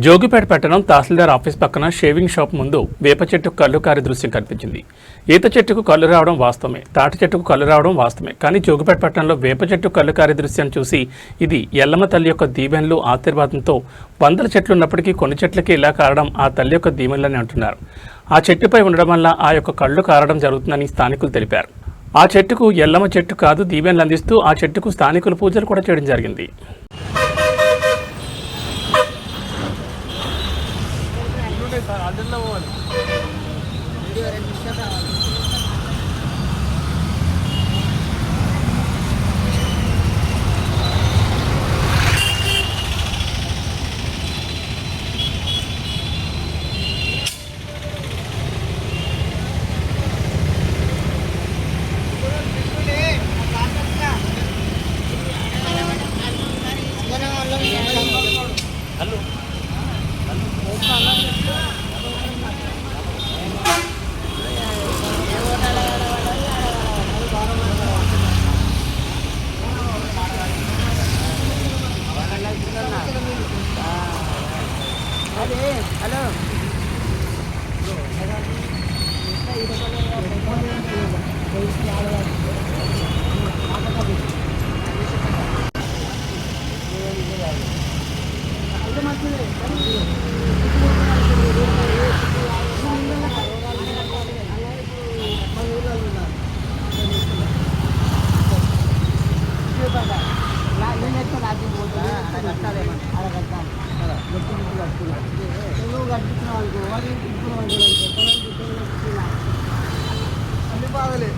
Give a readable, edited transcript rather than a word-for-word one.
జోగిపేట పట్టణం తహసీల్దార్ ఆఫీస్ పక్కన shaving shop ముందు వేప చెట్టుకు కళ్ళు కారే దృశ్యం కనిపించింది. ఈత చెట్టుకు కళ్ళు రావడం వాస్తవమే, తాటి చెట్టుకు కళ్ళు రావడం వాస్తవమే. కానీ జోగిపేట పట్టణంలో వేప చెట్టు కళ్ళు కారే దృశ్యాన్ని చూసి ఇది ఎల్లమ్మ తల్లి యొక్క దీవెనలు ఆశీర్వాదంతో వందల చెట్లు ఉన్నప్పటికీ కొన్ని చెట్లకి ఇలా కారడం ఆ తల్లి యొక్క దీవెనలని అంటున్నారు. ఆ చెట్టుపై ఉండడం వల్ల ఆ యొక్క కళ్ళు కారడం జరుగుతుందని స్థానికులు తెలిపారు. ఆ చెట్టుకు ఎల్లమ్మ చెట్టు కాదు, దీవెనలు అందిస్తూ ఆ చెట్టుకు స్థానికులు పూజలు కూడా చేయడం జరిగింది. హలో అన్ని బాధలే.